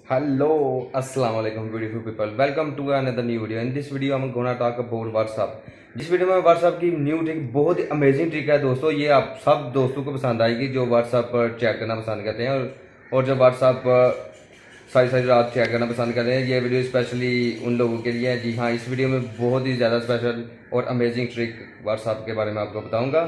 Hello, Assalamu alaikum beautiful people. Welcome to another new video. In this video I'm gonna talk about WhatsApp. जिस video में WhatsApp की new trick बहुत ही amazing trick है दोस्तों, ये आप सब दोस्तों को पसंद आएगी जो WhatsApp पर चैट करना पसंद करते हैं और जो WhatsApp पर सारी सारी रात चैट करना पसंद करते हैं। ये वीडियो स्पेशली उन लोगों के लिए है। जी हाँ, इस वीडियो में बहुत ही ज़्यादा स्पेशल और अमेजिंग ट्रिक WhatsApp के बारे में आपको बताऊँगा।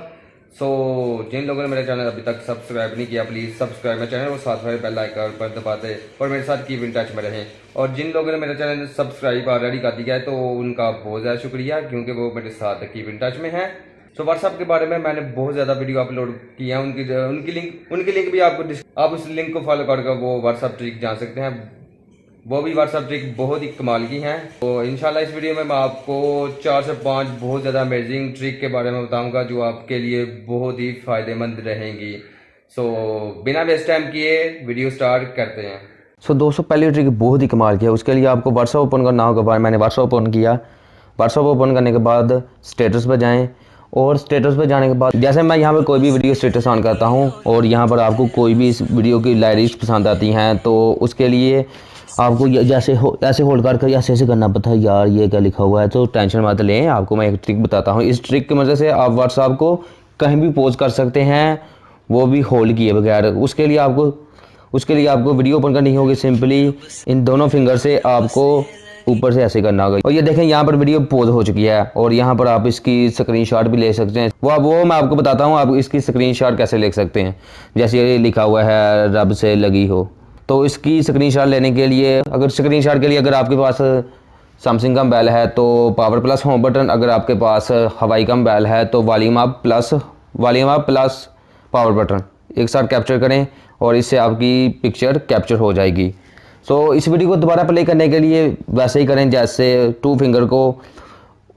जिन लोगों ने मेरा चैनल अभी तक सब्सक्राइब नहीं किया, प्लीज़ सब्सक्राइब मेरा चैनल और साथ में बेल आइकन पर दबा दें और मेरे साथ कीप इन टच में रहें। और जिन लोगों ने मेरा चैनल सब्सक्राइब ऑलरेडी कर दिया है तो उनका बहुत ज़्यादा शुक्रिया, क्योंकि वो मेरे साथ कीप इन टच में हैं। व्हाट्सअप के बारे में मैंने बहुत ज़्यादा वीडियो अपलोड किया है, उनकी लिंक भी आप उस लिंक को फॉलो करके वो व्हाट्सअप ट्रिक जान सकते हैं। वो भी व्हाट्सअप ट्रिक बहुत ही कमाल की हैं। तो इंशाल्लाह इस वीडियो में मैं आपको 4 से 5 बहुत ज़्यादा अमेजिंग ट्रिक के बारे में बताऊंगा जो आपके लिए बहुत ही फ़ायदेमंद रहेंगी। बिना वेस्ट टाइम किए वीडियो स्टार्ट करते हैं। दोस्तों, पहली ट्रिक बहुत ही कमाल की है। उसके लिए आपको व्हाट्सअप ओपन करना होगा। मैंने व्हाट्सअप ओपन किया। व्हाट्सअप ओपन करने के बाद स्टेटस पर जाएं और स्टेटस पर जाने के बाद जैसे मैं यहाँ पर कोई भी वीडियो स्टेटस ऑन करता हूँ और यहाँ पर आपको कोई भी इस वीडियो की लाइक्स पसंद आती हैं तो उसके लिए आपको ऐसे होल्ड करके ऐसे करना पड़ता है। यार ये क्या लिखा हुआ है, तो टेंशन मत लें, आपको मैं एक ट्रिक बताता हूँ। इस ट्रिक की मदद से आप व्हाट्सएप को कहीं भी पोस्ट कर सकते हैं, वो भी होल्ड किए बगैर। उसके लिए आपको वीडियो ओपन करनी होगी। सिंपली इन दोनों फिंगर से आपको ऊपर से ऐसे करना होगा। और ये देखें, यहाँ पर वीडियो पॉज हो चुकी है और यहाँ पर आप इसकी स्क्रीनशॉट भी ले सकते हैं। वो मैं आपको बताता हूँ आप इसकी स्क्रीनशॉट कैसे ले सकते हैं। जैसे ये लिखा हुआ है रब से लगी हो, तो इसकी स्क्रीनशॉट लेने के लिए अगर आपके पास सैमसंग का मोबाइल है तो पावर प्लस होम बटन, अगर आपके पास हवाई का मोबाइल है तो volume up plus power button एक साथ कैप्चर करें और इससे आपकी पिक्चर कैप्चर हो जाएगी। इस वीडियो को दोबारा प्ले करने के लिए वैसे ही करें, जैसे 2 फिंगर को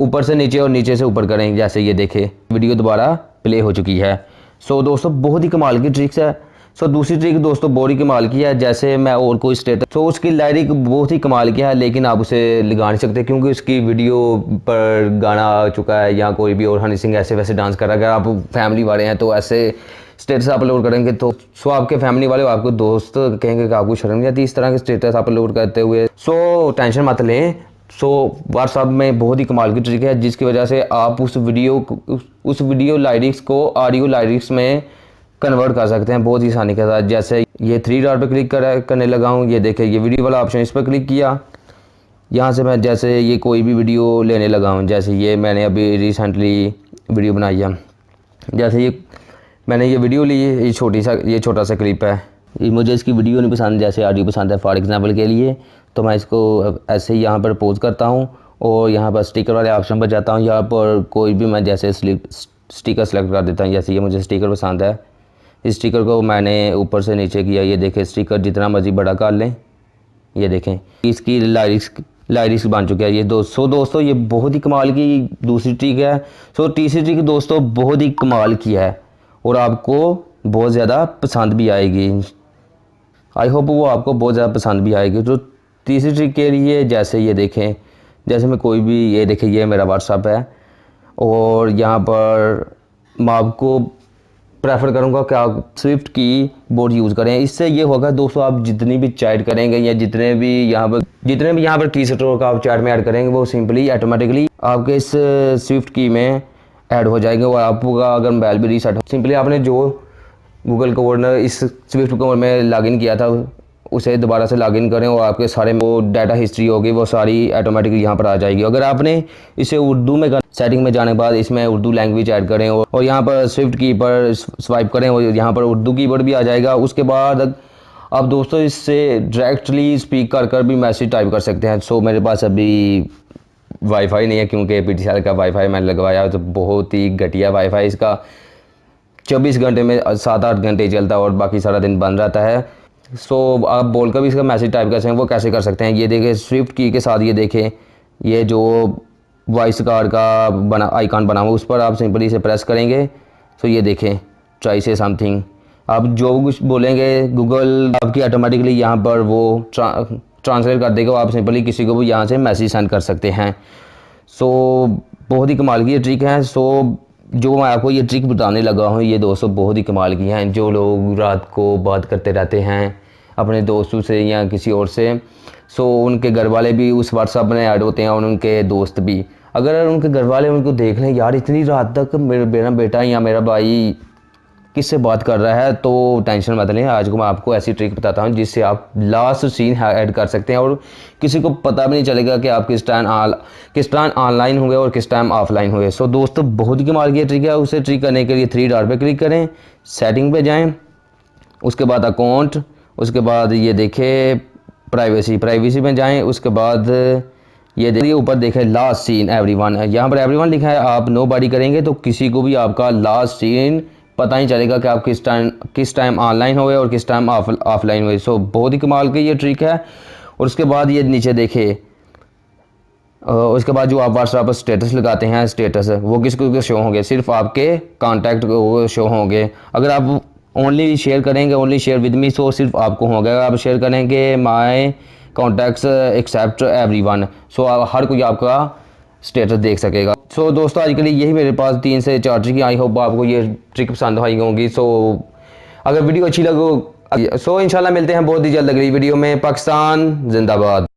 ऊपर से नीचे और नीचे से ऊपर करें। जैसे ये देखें, वीडियो दोबारा प्ले हो चुकी है। दोस्तों, बहुत ही कमाल की ट्रिक्स है। दूसरी ट्रिक दोस्तों बहुत ही कमाल की है। जैसे मैं और कोई स्टेटस उसकी लाइरिक बहुत ही कमाल की है, लेकिन आप उसे लगा नहीं सकते क्योंकि उसकी वीडियो पर गाना आ चुका है या कोई भी और हनी सिंह ऐसे वैसे डांस कर रहा है। अगर आप फैमिली वाले हैं तो ऐसे स्टेटस अपलोड करेंगे तो आपके फैमिली वाले आपको दोस्त कहेंगे कि आपको शर्म नहीं आती इस तरह के स्टेटस अपलोड करते हुए। टेंशन मत लें। व्हाट्सएप में बहुत ही कमाल की ट्रिक है जिसकी वजह से आप उस वीडियो लाइरिक्स को ऑडियो लाइरिक्स में कन्वर्ट कर सकते हैं बहुत ही आसानी के साथ। जैसे ये 3 डॉट पर क्लिक करने लगा हूँ, ये देखें ये वीडियो वाला ऑप्शन, इस पर क्लिक किया। यहाँ से मैं जैसे ये कोई भी वीडियो लेने लगा हूँ, जैसे ये मैंने अभी रिसेंटली वीडियो बनाई है। जैसे मैंने ये वीडियो ली, ये छोटा सा क्लिप है। मुझे इसकी वीडियो नहीं पसंद, जैसे ऑडियो पसंद है। फॉर एग्जांपल के लिए तो मैं इसको ऐसे ही यहाँ पर पोज करता हूँ और यहाँ पर स्टिकर वाले ऑप्शन पर जाता हूँ। यहाँ पर कोई भी मैं जैसे स्टिकर सेलेक्ट कर देता हूँ। जैसे ये मुझे स्टिकर पसंद है, इस स्टिकर को मैंने ऊपर से नीचे किया। ये देखें, स्टिकर जितना मर्जी बड़ा कर लें। ये देखें, इसकी लाइरिक्स बन चुकी है। ये दोस्तों ये बहुत ही कमाल की दूसरी ट्रिक है। तीसरी ट्रिक दोस्तों बहुत ही कमाल की है और आपको बहुत ज़्यादा पसंद भी आएगी। आई होप वो आपको बहुत ज़्यादा पसंद भी आएगी। तीसरी ट्रिक के लिए जैसे ये देखें, जैसे मैं कोई भी, ये देखें ये मेरा व्हाट्सएप है और यहाँ पर मैं आपको प्रेफर करूँगा कि आप स्विफ्ट की बोर्ड यूज़ करें। इससे ये होगा दोस्तों, आप जितनी भी चैट करेंगे या जितने भी यहाँ पर की स्टोर का आप चैट में ऐड करेंगे वो सिंपली ऑटोमेटिकली आपके इस स्विफ्ट की में ऐड हो जाएंगे। और आपका अगर मोबाइल भी रीसेट हो, सिंपली आपने जो गूगल कोड इस स्विफ्ट कोड में लॉगिन किया था उसे दोबारा से लॉगिन करें और आपके सारे वो डाटा हिस्ट्री होगी वो सारी ऑटोमेटिकली यहाँ पर आ जाएगी। अगर आपने इसे उर्दू में सेटिंग में जाने के बाद इसमें उर्दू लैंग्वेज ऐड करें और यहाँ पर स्विफ्ट की पर स्वाइप करें और यहाँ पर उर्दू कीवर्ड भी आ जाएगा। उसके बाद आप दोस्तों इससे डायरेक्टली स्पीक कर भी मैसेज टाइप कर सकते हैं। मेरे पास अभी वाईफाई नहीं है क्योंकि PTCL का वाईफाई मैंने लगवाया तो बहुत ही घटिया वाईफाई। इसका 24 घंटे में 7-8 घंटे चलता है और बाकी सारा दिन बंद रहता है। आप बोलकर भी इसका मैसेज टाइप कर सकते हैं। वो कैसे कर सकते हैं, ये देखें स्विफ्ट की के साथ ये देखें, ये जो वॉइस कार्ड का आइकॉन बना हुआ उस पर आप सिंपली इसे प्रेस करेंगे। ये देखें ट्राई से समथिंग, आप जो कुछ बोलेंगे गूगल आपकी ऑटोमेटिकली यहाँ पर वो ट्रांसलेट कर देगा। आप सिंपली किसी को भी यहाँ से मैसेज सेंड कर सकते हैं। बहुत ही कमाल की ये ट्रिक है। जो मैं आपको ये ट्रिक बताने लगा हूँ ये दोस्तों बहुत ही कमाल की हैं। जो लोग रात को बात करते रहते हैं अपने दोस्तों से या किसी और से। सो उनके घर वाले भी उस व्हाट्सएप में ऐड होते हैं और उनके दोस्त भी। अगर उनके घर वाले उनको देख लें यार इतनी रात तक मेरा बेटा या मेरा भाई किससे बात कर रहा है, तो टेंशन मत लें। आज को मैं आपको ऐसी ट्रिक बताता हूँ जिससे आप लास्ट सीन ऐड कर सकते हैं और किसी को पता भी नहीं चलेगा कि आप किस टाइम ऑनलाइन हुए और किस टाइम ऑफलाइन हुए। सो दोस्तों बहुत ही कमाल की ट्रिक है। उसे ट्रिक करने के लिए 3 डॉट पे क्लिक करें, सेटिंग पे जाएं, उसके बाद अकाउंट, उसके बाद ये देखें प्राइवेसी में जाएं, उसके बाद ये देखिए ऊपर देखें लास्ट सीन एवरीवन, यहाँ पर एवरीवन लिखा है। आप नो बॉडी करेंगे तो किसी को भी आपका लास्ट सीन पता नहीं चलेगा कि आप किस टाइम ऑनलाइन हुए और किस टाइम ऑफलाइन हुए। सो बहुत ही कमाल की ये ट्रिक है। और उसके बाद ये नीचे देखे उसके बाद जो आप व्हाट्सएप पर स्टेटस लगाते हैं, स्टेटस वो किसको शो होंगे, सिर्फ आपके कॉन्टैक्ट को शो होंगे। अगर आप ओनली शेयर करेंगे, ओनली शेयर विद मी, सो सिर्फ आपको होगा। अगर आप शेयर करेंगे माय कॉन्टैक्ट्स एक्सेप्ट एवरीवन, सो हर कोई आपका स्टेटस देख सकेगा। सो दोस्तों आज के लिए यही मेरे पास 3 से 4 ट्रिक। आई होप आपको ये ट्रिक पसंद आई होंगी। सो अगर वीडियो अच्छी लगो, सो इंशाल्लाह मिलते हैं बहुत ही जल्द अगली वीडियो में। पाकिस्तान जिंदाबाद।